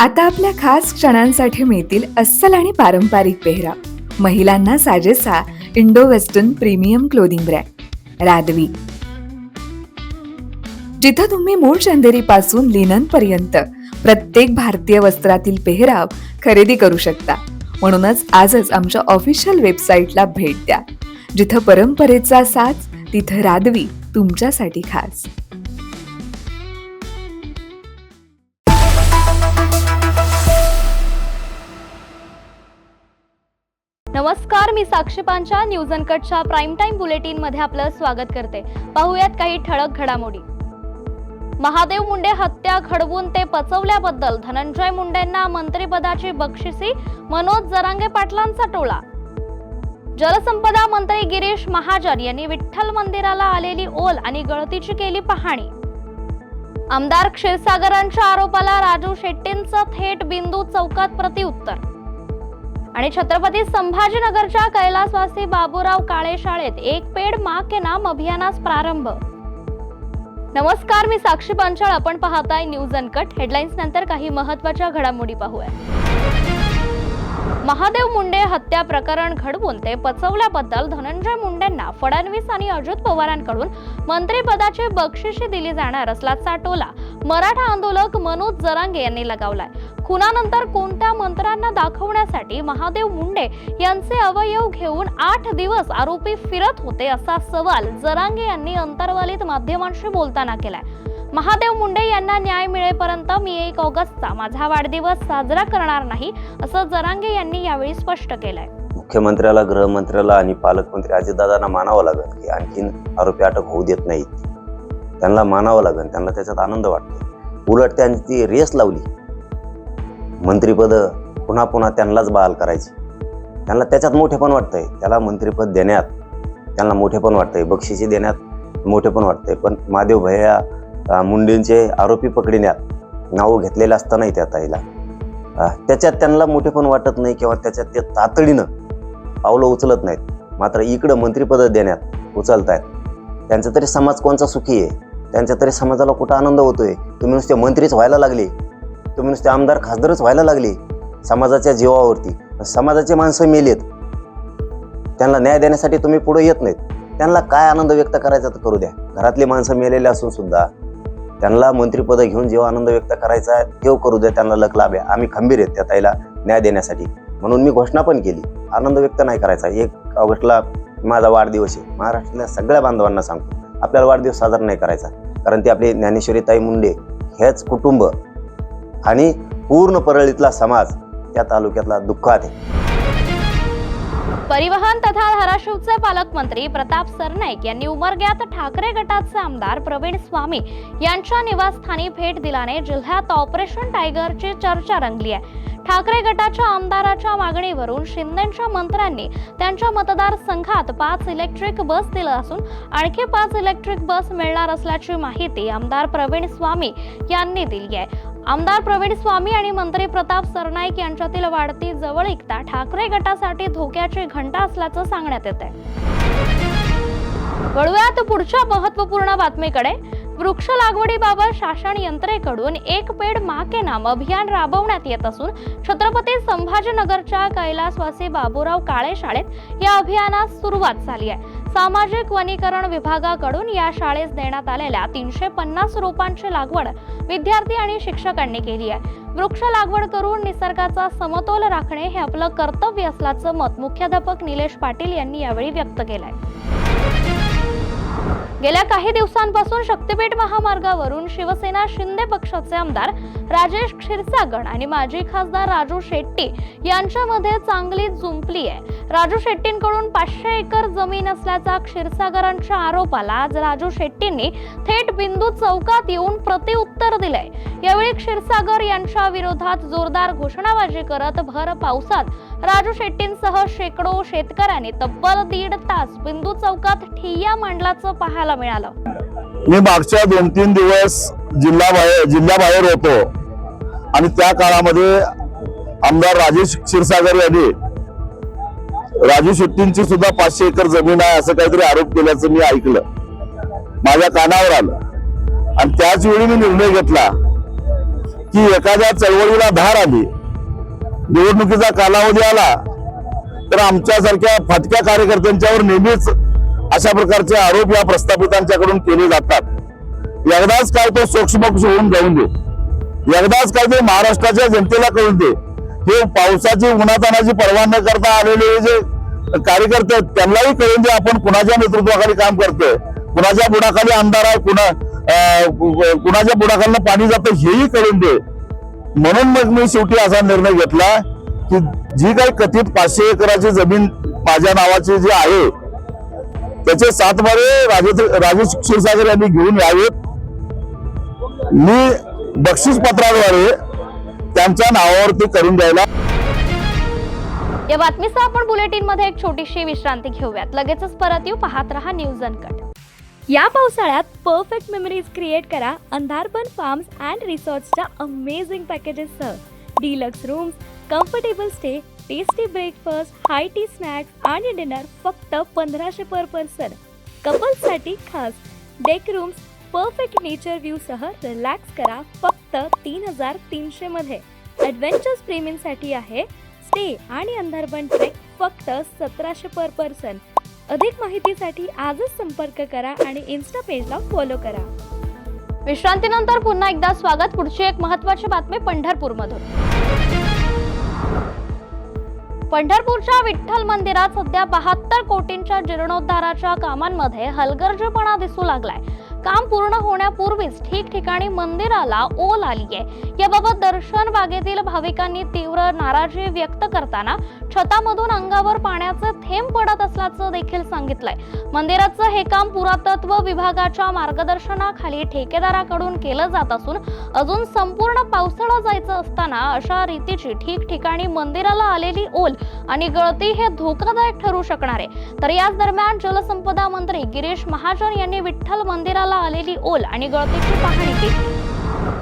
आता आपल्या खास क्षणांसाठी मिळतील अस्सल आणि पारंपरिक पेहराव. महिलांना साजेसा Indo western premium clothing brand रादवी. जिथं तुम्ही मूळ चंदेरी पासून लिनन पर्यंत प्रत्येक भारतीय वस्त्रातील पेहराव खरेदी करू शकता. म्हणूनच आजच आमच्या ऑफिशियल वेबसाईटला भेट द्या. जिथं परंपरेचा साज, तिथं रादवी तुमच्यासाठी खास. नमस्कार, मी साक्षी पांचा न्यूज अनकटच्या प्राईम टाइम बुलेटिन मध्ये आपलं स्वागत करते. पाहूयात काही ठळक घडामोडी. महादेव मुंडे हत्या घडवून ते पचवल्याबद्दल धनंजय मुंडेंना मंत्रिपदाची बक्षिसी, मनोज जरांगे पाटलांचा टोला. जलसंपदा मंत्री गिरीश महाजन यांनी विठ्ठल मंदिराला आलेली ओल आणि गळतीची केली पाहणी. आमदार क्षीरसागरांच्या आरोपाला राजू शेट्टींचं थेट बिंदू चौकात प्रत्युत्तर. आणि छत्रपती संभाजीनगरच्या कैलासवासी बाबूराव काळे शाळेत एक पेड मां के नाम अभियानास प्रारंभ. नमस्कार, मी साक्षी पांचाळ. आपण पाहताय न्यूज अनकट. हेडलाईन्स नंतर काही महत्त्वाच्या घडामोडी पाहूया. महादेव मुंडे हत्या प्रकरण घडवून ते पचवल्याबद्दल धनंजय मुंडेंना फडणवीस आणि अजित पवारांकडून मंत्रिपदाची बक्षिशी दिली जाणार असल्याचा टोला मराठा आंदोलक मनोज जरांगे यांनी लगावलाय. खुनानंतर कोणत्या मंत्र्यांना दाखवण्यासाठी महादेव मुंडे यांचे अवयव घेऊन 8 दिवस आरोपी फिरत होते, असा सवाल जरांगे यांनी अंतर्वालित माध्यमांशी बोलताना केलाय. महादेव मुंडे यांना न्याय मिळेपर्यंत मी 1 ऑगस्टचा माझा वाढदिवस साजरा करणार नाही, असं जरांगे यांनी यावेळी स्पष्ट केलंय. मुख्यमंत्र्याला, गृहमंत्र्याला आणि पालकमंत्री अजितदादांना मानावं लागेल की आणखीन आरोपी अटक होऊ देत नाहीत. त्यांना मानावं लागेल, त्यांना त्याच्यात आनंद वाटतो. उलट त्यांनी ती रेस लावली. मंत्रिपद पुन्हा पुन्हा त्यांनाच बहाल करायची. त्यांना त्याच्यात मोठेपण वाटतंय. त्याला मंत्रिपद देण्यात त्यांना मोठेपण वाटतंय, बक्षिसी देण्यात मोठेपण वाटतंय. पण महादेव भैया मुंडेंचे आरोपी पकडण्यात नावं घेतलेलं असतानाही त्या ताईला त्याच्यात त्यांना मोठेपण वाटत नाही किंवा त्याच्यात ते तातडीनं पावलं उचलत नाहीत. मात्र इकडं मंत्रिपद देण्यात उचलतायत. त्यांचा तरी समाज कोणचा सुखी आहे? त्यांच्या तरी समाजाला कुठं आनंद होतोय? तुम्ही नुसते मंत्रीच व्हायला लागले, तुम्ही नुसते आमदार खासदारच व्हायला लागले समाजाच्या जीवावरती. समाजाचे माणसं मेलेत, त्यांना न्याय देण्यासाठी तुम्ही पुढे येत नाहीत. त्यांना काय आनंद व्यक्त करायचा तर करू द्या. घरातली माणसं मेलेले असून सुद्धा त्यांना मंत्रिपद घेऊन जेव्हा आनंद व्यक्त करायचा आहे तेव्हा करू द्या. त्यांना लक लाभ आहे. आम्ही खंबीर आहेत त्या ताईला न्याय देण्यासाठी. म्हणून मी घोषणा पण केली, आनंद व्यक्त नाही करायचा. 1 ऑगस्टला माझा वाढदिवस आहे. महाराष्ट्रातल्या सगळ्या बांधवांना सांगतो, आपल्याला वाढदिवस साजरा नाही करायचा. कारण ती आपली ज्ञानेश्वरी ताई मुंडे हेच कुटुंब आणि पूर्ण परळीतला समाज या तालुक्यातला दुःखात आहे. परिवहन तथा धाराशिवचे पालकमंत्री प्रताप सरनाईक यांनी उमरग्यात ठाकरे गटाचे आमदार प्रवीण स्वामी यांच्या निवासस्थानी भेट दिल्याने जिल्ह्यात ऑपरेशन टायगरची चर्चा रंगली आहे. ठाकरे गटाच्या आमदाराच्या मागणीवरून शिंदेच्या मंत्र्यांनी त्यांच्या मतदारसंघात 5 इलेक्ट्रिक बस दिल्या असून आणखी 5 इलेक्ट्रिक बस मिळणार असल्याची माहिती आमदार प्रवीण स्वामी यांनी दिली आहे. आमदार प्रवीण स्वामी आणि मंत्री प्रताप सरनाईक यांच्यातील वाढती जवळीकता ठाकरे गटासाठी धोक्याची घंटा असल्याचं सांगण्यात येत आहे. वळूयात पुढच्या महत्त्वपूर्ण बातमीकडे. वृक्ष लागवडीबाबत शासन यंत्रणेकडून एक पेड मां के नाम अभियान राबवण्यात येत असून छत्रपती संभाजीनगरच्या कैलासवासी बाबूराव काळे शाळेत या अभियानास सुरुवात झाली आहे. सामाजिक वनीकरण विभागाकडून या शाळेस देण्यात आलेल्या 350 रोपांची लागवड विद्यार्थी आणि शिक्षकांनी केली आहे. वृक्ष लागवड करून निसर्गाचा समतोल राखणे हे आपलं कर्तव्य असल्याचं मत मुख्याध्यापक निलेश पाटील यांनी यावेळी व्यक्त केलंय. गेल्या काही दिवसांपासून शक्तीपीठ महामार्गावरून शिवसेना शिंदे पक्षाचे आमदार राजेश क्षीरसागर आणि माजी खासदार राजू शेट्टी यांच्यामध्ये चांगली जुंपली आहे. राजू शेट्टींकडून 500 एकर जमीन असल्याचा क्षीरसागरांच्या आरोपाला आज राजू शेट्टींनी थेट बिंदू चौकात येऊन प्रत्युत्तर दिलंय. यावेळी क्षीरसागर यांच्या विरोधात जोरदार घोषणाबाजी करत भर पावसात राजू शेट्टींसह शेकडो शेतकऱ्यांनी तब्बल 1.5 तास बिंदू चौकात ठिय्या मांडल्याचं पाहायला मिळालं. मी मागच्या 2-3 दिवस जिल्ह्याबाहेर होतो आणि त्या काळामध्ये आमदार राजेश क्षीरसागर यांनी राजू शेट्टींची सुद्धा 500 एकर जमीन आहे असं काहीतरी आरोप केल्याचं मी ऐकलं, माझ्या कानावर आलं. आणि त्याच वेळी मी निर्णय घेतला की एखाद्या चळवळीला धार आली, निवडणुकीचा कालावधी आला तर आमच्यासारख्या फाटक्या कार्यकर्त्यांच्यावर नेहमीच अशा प्रकारचे आरोप या प्रस्थापितांच्याकडून केले जातात. एकदाच काय तो सोक्षमोक्ष होऊन जाऊन दे, एकदाच काय ते महाराष्ट्राच्या जनतेला कळून दे. हे पावसाची उन्हातानाची पर्वा न करता आलेले जे कार्यकर्ते आहेत त्यांनाही कळून दे आपण कुणाच्या नेतृत्वाखाली काम करतोय, कुणाच्या बुडाखाली आमदार आहे, कुणाच्या बुडाखाली पाणी जातं हेही कळून दे. म्हणून मग मी शेवटी असा निर्णय घेतला की जी काही कथित 500 एकराची जमीन माझ्या नावाची जी आहे त्याचे 7 बारे राजेश क्षीरसागर यांनी घेऊन यावेत. मी बक्षीस पत्राद्वारे त्यांच्या नावावरती करून द्यायला. या बातमीसह आपण बुलेटिन मध्ये एक छोटीशी विश्रांती घेऊयात. लगेचच परत येऊ. पाहत रहा न्यूज अनकट. या पावसाळ्यात परफेक्ट मेमरीज क्रिएट करा अंधारबन फार्म्स अँड रिसॉर्ट्सच्या अमेझिंग पॅकेजेससह. Deluxe rooms, comfortable stay, tasty breakfast, high tea snacks आणि डिनर फक्त 1500 पर पर्सन. कपल्ससाठी खास deck rooms, perfect nature view सह रिलॅक्स करा फक्त 3300 मध्ये. ॲडव्हेंचर्स प्रेमींसाठी आहे स्टे आणि अंधारबन ट्रेक फक्त 1700 पर पर्सन. अधिक माहितीसाठी आजच संपर्क करा आणि इन्स्टा पेजला फॉलो करा. विश्रांतीनंतर पुन्हा एकदा स्वागत. पुढची एक महत्त्वाची बातमी पंढरपूरमधून. पंढरपूरच्या विठ्ठल मंदिरात सध्या 72 कोटींच्या जीर्णोद्धाराच्या कामांमध्ये हलगर्जीपणा दिसू लागलाय. काम पूर्ण होण्यापूर्वीच ठिकठिकाणी मंदिराला ओल आली आहे. याबाबत दर्शन बागेतील भाविकांनी तीव्र नाराजी व्यक्त करताना छतामधून अंगावर पाण्याचे थेंब पडत असल्याचं देखील सांगितलंय. मंदिराचं हे काम पुरातत्व विभागाच्या मार्गदर्शनाखाली ठेकेदाराकडून केलं जात असून अजून संपूर्ण पावसाळा जायचं असताना अशा रीतीची ठिकठिकाणी मंदिराला आलेली ओल आणि गळती हे धोकादायक ठरू शकणार आहे. तर याच दरम्यान जलसंपदा मंत्री गिरीश महाजन यांनी विठ्ठल मंदिराला आलेली ओल आणि गळतीची पाहणी केली.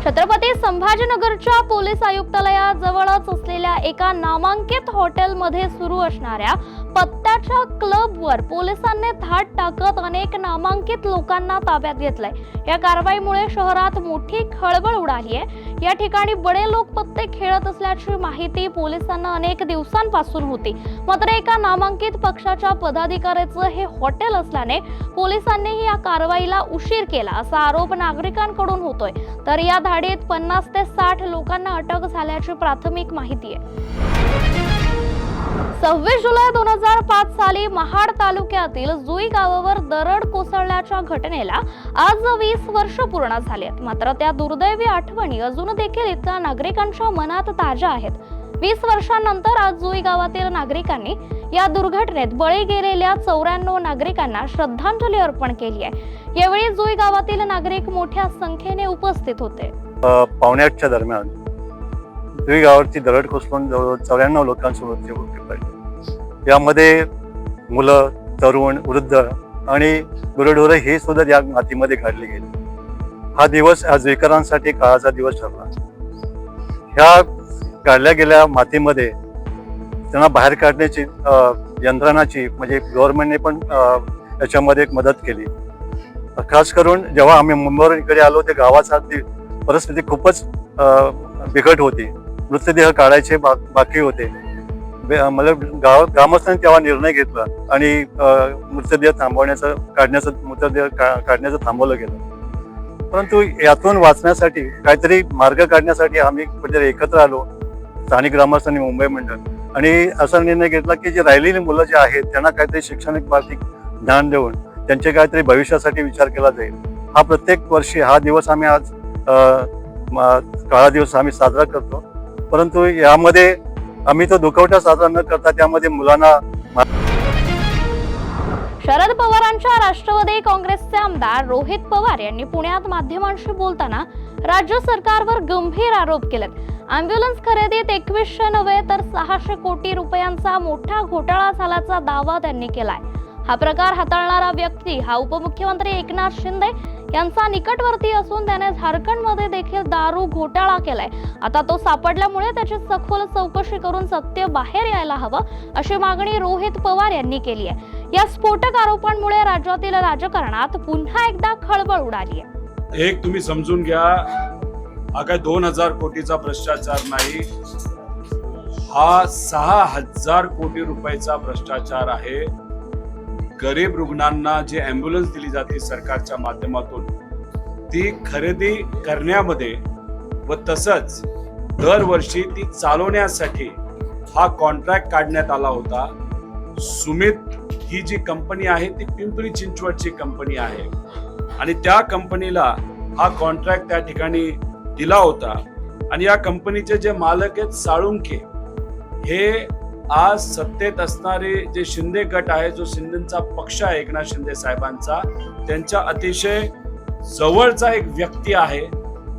छत्रपती संभाजीनगरच्या पोलीस आयुक्तालयाजवळच असलेल्या एका नामांकित हॉटेलमध्ये सुरू असणाऱ्या पत्त्याच्या क्लबवर पोलिसांनी धाड टाकत अनेक नामांकित लोकांना ताब्यात घेतलंय. या कारवाईमुळे शहरात मोठी खळबळ उडाली आहे. या ठिकाणी बडे लोक पत्ते खेळत असल्याची माहिती पोलिसांना अनेक दिवसांपासून होती. मात्र एका नामांकित पक्षाच्या पदाधिकाऱ्याचं हे हॉटेल असल्याने पोलिसांनीही या कारवाईला उशीर केला असा आरोप नागरिकांकडून होतोय. तर या धाडीत 50 ते 60 लोकांना अटक झाल्याची प्राथमिक माहिती आहे. 26 जुलै 2005 साली महाड तालुक्यातील जुई गावावर दरड कोसळल्याच्या घटनेला आज 20 वर्ष पूर्ण झाली आहेत. मात्र त्या दुर्दैवी आठवणी अजून देखील इथल्या नागरिकांच्या मनात ताज्या आहेत. 20 वर्षांनंतर आज जुई गावातील नागरिकांनी या दुर्घटनेत बळी गेलेल्या 94 नागरिकांना श्रद्धांजली अर्पण केली आहे. यावेळी जुई गावातील नागरिक मोठ्या संख्येने उपस्थित होते. पावणे 8च्या दरम्यान जुई गावावरची दरड कोसळून जवळजवळ 94 लोकांसोबत मृत्यू पावले. यामध्ये मुलं, तरुण, वृद्ध आणि गुरेढोरे हे सुद्धा या मातीमध्ये काढले गेले. हा दिवस या जुईकरांसाठी काळाचा दिवस ठरला. ह्या काढल्या गेल्या मातीमध्ये त्यांना बाहेर काढण्याची यंत्रणाची म्हणजे गव्हर्नमेंटने पण याच्यामध्ये एक मदत केली. खास करून जेव्हा आम्ही मुंबईवर इकडे आलो ते गावाची परिस्थिती खूपच बिकट होती. मृतदेह काढायचे बाकी होते. मला ग्रामस्थांनी तेव्हा निर्णय घेतला आणि मृतदेह मृतदेह काढण्याचं थांबवलं गेलं. परंतु यातून वाचण्यासाठी काहीतरी मार्ग काढण्यासाठी आम्ही कुठेतरी एकत्र आलो, स्थानिक ग्रामस्थांनी, मुंबई मंडळ, आणि असा निर्णय घेतला की जे राहिलेली मुलं जे आहेत त्यांना काहीतरी शैक्षणिक बाबतीत ज्ञान देऊन त्यांचे काहीतरी भविष्यासाठी विचार केला जाईल. हा प्रत्येक वर्षी हा दिवस आम्ही आज काळा दिवस आम्ही साजरा करतो. परंतु यामध्ये आम्ही तो दुखवटा साजरा न करता त्यामध्ये मुलांना. शरद पवारांच्या राष्ट्रवादी काँग्रेसचे आमदार रोहित पवार यांनी पुण्यात माध्यमांशी बोलताना राज्य सरकारवर गंभीर आरोप केलेत. अँब्युलन्स खरेदीत 2100 नव्हे तर 600 कोटी रुपयांचा मोठा घोटाळा झाल्याचा दावा त्यांनी केलाय. हा प्रकार हाताळणारा व्यक्ती हा उपमुख्यमंत्री एकनाथ शिंदे यांचा निकटवर्ती असून त्याने झारखंडमध्ये देखील दारू घोटाळा केलाय. आता तो सापडल्यामुळे त्याची सखोल चौकशी करून सत्य बाहेर यायला हवं अशी मागणी रोहित पवार यांनी केली आहे. या स्फोटक आरोपांमुळे राज्यातील राजकारणात पुन्हा एकदा खळबळ उडाली आहे. एक तुम्ही समजून घ्या, हा काय 2000 कोटीचा भ्रष्टाचार नाही, हा 6000 कोटी रुपयाचा भ्रष्टाचार आहे. गरीब रुग्णांना जी ॲम्ब्युलन्स दिली जाते सरकारच्या माध्यमातून ती खरेदी करण्यामध्ये व तसंच दरवर्षी ती चालवण्यासाठी हा कॉन्ट्रॅक्ट काढण्यात आला होता. सुमित ही जी कंपनी आहे ती पिंपरी चिंचवडची कंपनी आहे आणि त्या कंपनीला हा कॉन्ट्रॅक्ट त्या ठिकाणी दिला होता. आणि या कंपनीचे जे मालक आहेत साळुंखे, हे आज सत्तेत असणारे जे शिंदे गट आहे, जो शिंदेचा पक्ष आहे एकनाथ शिंदे साहेबांचा, त्यांच्या अतिशय जवळचा एक व्यक्ती आहे.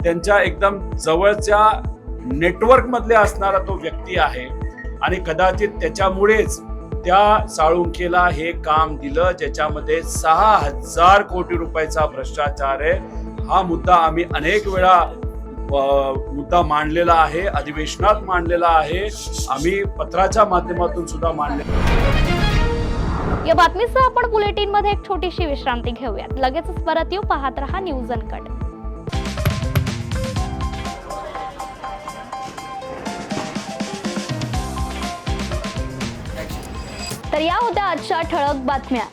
त्यांच्या एकदम जवळच्या नेटवर्क मधले असणारा तो व्यक्ती आहे आणि कदाचित त्याच्यामुळेच त्या साळुंखेला हे काम दिलं, ज्याच्यामध्ये 6000 कोटी रुपयाचा भ्रष्टाचार आहे. हा मुद्दा आम्ही अनेक वेळा मुद्दा मांडलेला आहे, अधिवेशनात मांडलेला आहे, आम्ही पत्राच्या माध्यमातून सुद्धा मांडलेला. या बातमीसह आपण बुलेटिन मध्ये एक छोटीशी विश्रांती घेऊयात. लगेचच परत येऊ. पाहत रहा न्यूज अनकट. तर या होत्या आजच्या ठळक बातम्या.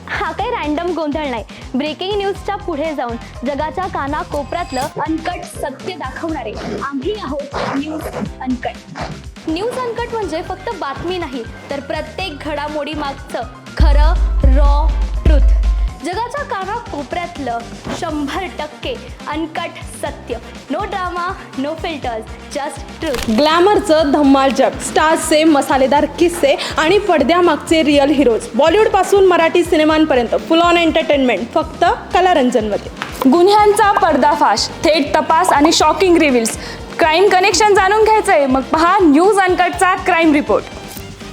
हा काही रॅन्डम गोंधळ नाही. ब्रेकिंग न्यूजच्या पुढे जाऊन जगाच्या कानाकोपऱ्यातलं अनकट सत्य दाखवणारे आम्ही आहोत न्यूज अनकट. न्यूज अनकट म्हणजे फक्त बातमी नाही, तर प्रत्येक घडामोडी मागचं खरं रॉ ट्रुथ. जगाच्या कानाकोपऱ्यातलं 100% अनकट सत्य. No drama, no filters, just truth. ग्लॅमरचं धम्माल जग, स्टार्सचे मसालेदार किस्से आणि पडद्यामागचे रिअल हिरोज. बॉलिवूडपासून मराठी सिनेमांपर्यंत फुल ऑन एंटरटेनमेंट फक्त कलारंजनमध्ये. गुन्ह्यांचा पर्दाफाश, थेट तपास आणि शॉकिंग रिव्हिल्स. क्राईम कनेक्शन जाणून घ्यायचंय? मग पहा न्यूज अनकटचा क्राईम रिपोर्ट.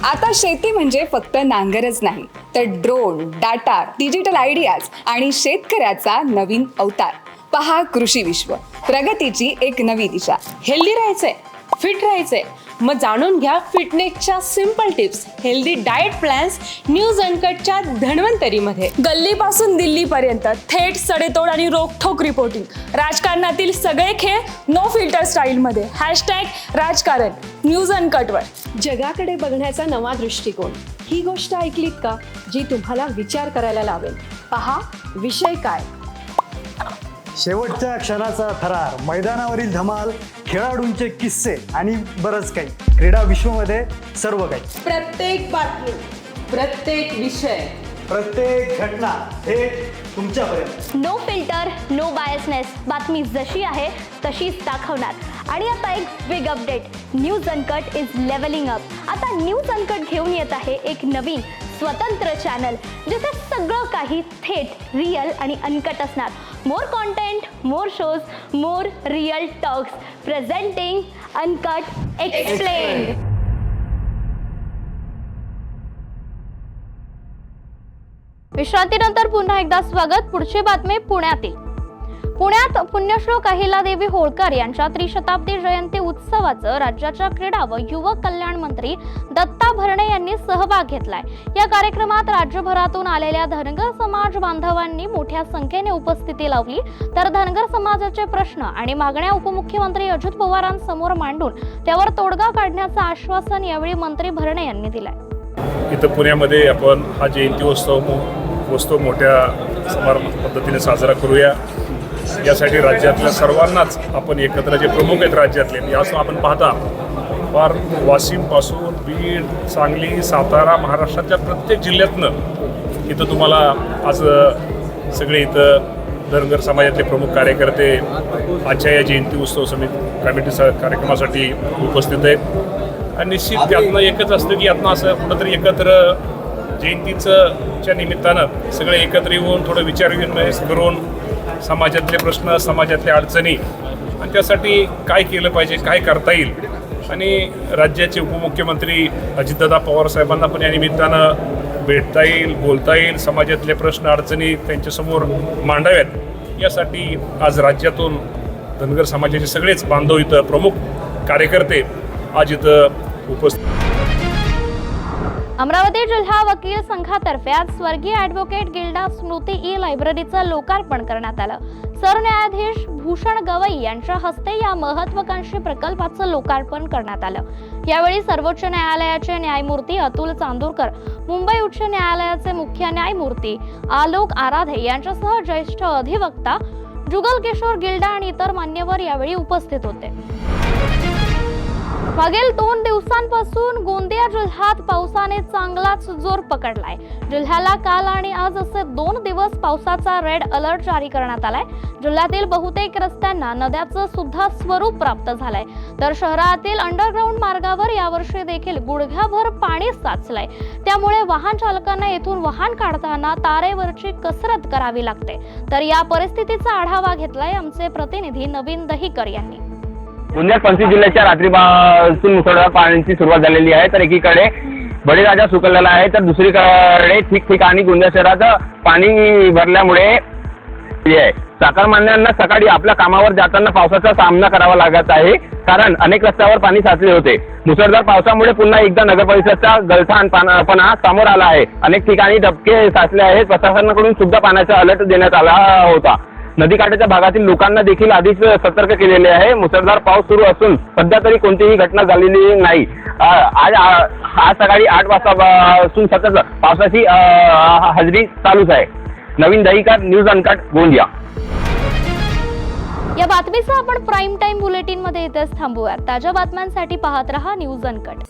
आता शेती म्हणजे फक्त नांगरच नाही, तर ड्रोन, डाटा, डिजिटल आयडियाज आणि शेतकऱ्याचा नवीन अवतार. पहा कृषी विश्व, प्रगतीची एक नवी दिशा. हेल्दी राहायचंय, फिट राहायचंय? मग जाणून घ्या फिटनेसच्या simple tips, healthy diet plans news अनकटच्या धन्वंतरीमध्ये. गल्लीपासून दिल्लीपर्यंत थेट सडेतोड आणि रोखठोक रिपोर्टिंग. राजकारणातील सगळे खेळ नो फिल्टर स्टाईलमध्ये. #राजकारण न्यूज अनकटवर. जगाकडे बघण्याचा नवा दृष्टिकोन. ही गोष्ट ऐकलीत का, जी तुम्हाला विचार करायला लावेल? पहा विषय काय. शेवटच्या क्षणाचा थरार, मैदानावरील धमाल, खेळाडूंचे किस्से आणि बरंच काही. क्रीडा विश्वमध्ये सर्व काही. प्रत्येक बातमी, प्रत्येक विषय, प्रत्येक घटना थेट तुमच्यापर्यंत. No filter, no biasness. बातमी जशी आहे तशीच दाखवणार. आणि आता एक big update. News Uncut is levelling up. आता न्यूज अनकट घेऊन येत आहे एक नवीन स्वतंत्र चॅनल, जिथे सगळं काही थेट, रिअल आणि अनकट असणार. More content, more shows, more real talks. Presenting uncut explained. विश्रांतीनंतर पुन्हा एकदा स्वागत. पुढची बातमी पुण्यातील. पुण्यात पुण्यश्लोक अहिल्यादेवी होळकर यांच्या त्रिशताब्दी जयंती उत्सवाचं राज्याच्या क्रीडा व युवक कल्याण मंत्री दत्ता भरणे यांनी सहभाग घेतलाय. या कार्यक्रमात राज्यभरातून आलेल्या धनगर समाज बांधवांनी मोठ्या संख्येने उपस्थिती लावली. तर धनगर समाजाचे प्रश्न आणि मागण्या उपमुख्यमंत्री अजित पवारांसमोर मांडून त्यावर तोडगा काढण्याचं आश्वासन यावेळी मंत्री भरणे यांनी दिलंय. इथं पुण्यामध्ये आपण हा जयंती उत्सव मोठ्या समारंभ पद्धतीने साजरा करूया. यासाठी राज्यातल्या सर्वांनाच आपण एकत्र, जे प्रमुख आहेत राज्यातले, यासह आपण पाहता फार वाशिमपासून बीड, सांगली, सातारा, महाराष्ट्राच्या प्रत्येक जिल्ह्यातनं इथं तुम्हाला आज सगळे इथं धनगर समाजातले प्रमुख कार्यकर्ते आजच्या या जयंती उत्सव समिती कमिटीच्या कार्यक्रमासाठी उपस्थित आहेत. आणि निश्चित त्यातनं एकच असतं की यातनं असं कुठंतरी एकत्र जयंतीच्या निमित्तानं सगळे एकत्र येऊन थोडं विचारविनिमय करून समाजातले प्रश्न, समाजातल्या अडचणी आणि त्यासाठी काय केलं पाहिजे, काय करता येईल. आणि राज्याचे उपमुख्यमंत्री अजितदादा पवार साहेबांना पण या निमित्तानं भेटता येईल, बोलता येईल, समाजातले प्रश्न अडचणी त्यांच्यासमोर मांडाव्यात. यासाठी आज राज्यातून धनगर समाजाचे सगळेच बांधव इथं प्रमुख कार्यकर्ते आज इथं उपस्थित. अमरावती जिल्हा वकील संघातर्फे आज स्वर्गीय ॲडव्होकेट गिल्डा स्मृती ई लायब्ररीचं लोकार्पण करण्यात आलं. सरन्यायाधीश भूषण गवई यांच्या हस्ते या महत्वाकांक्षी प्रकल्पाचं लोकार्पण करण्यात आलं. यावेळी सर्वोच्च न्यायालयाचे न्यायमूर्ती अतुल चांदूरकर, मुंबई उच्च न्यायालयाचे मुख्य न्यायमूर्ती आलोक आराधे यांच्यासह ज्येष्ठ अधिवक्ता जुगल किशोर गिल्डा आणि इतर मान्यवर यावेळी उपस्थित होते. मागील 2 दिवसांपासून गोंदिया जिल्ह्यात पावसाने चांगलाच जोर पकडलाय. जिल्ह्याला काल आणि आज असे 2 दिवस पावसाचा रेड अलर्ट जारी करण्यात आलाय. जिल्ह्यातील बहुतेक रस्त्यांना नद्याचं सुद्धा स्वरूप प्राप्त झालंय. तर शहरातील अंडरग्राऊंड मार्गावर यावर्षी देखील गुडघ्याभर पाणी साचलंय. त्यामुळे वाहन चालकांना येथून वाहन काढताना तारेवरची कसरत करावी लागते. तर या परिस्थितीचा आढावा घेतलाय आमचे प्रतिनिधी नवीन दहिकर यांनी. गोंदियात 25 जिल्ह्याच्या रात्रीपासून मुसळधार पाण्याची सुरुवात झालेली आहे. तर एकीकडे बळीराजा सुकलेला आहे, तर दुसरीकडे ठिकठिकाणी गोंदिया शहरात पाणी भरल्यामुळे चाकरमान्यांना सकाळी आपल्या कामावर जाताना पावसाचा सामना करावा लागत आहे. कारण अनेक रस्त्यावर पाणी साचले होते. मुसळधार पावसामुळे पुन्हा एकदा नगरपरिषदचा गलथानपणा समोर आला आहे. अनेक ठिकाणी डबके साचले आहेत. प्रशासनाकडून सुद्धा पाण्याचा अलर्ट देण्यात आला होता. नदीकाठाच्या भागातील लोकांना देखील आधीच सतर्क केलेले आहे. मुसळधार पाऊस सुरू असून सध्या तरी कोणतीही घटना झालेली नाही. आज सकाळी 8 वाजतापासून सतत पावसाची हजेरी चालूच आहे. नवीन दहिकर, न्यूज अनकट, गोंदिया. या बातमीचा आपण प्राईम टाइम बुलेटिन मध्ये इथेच थांबूया. ताज्या बातम्यांसाठी पाहत रहा न्यूज अनकट.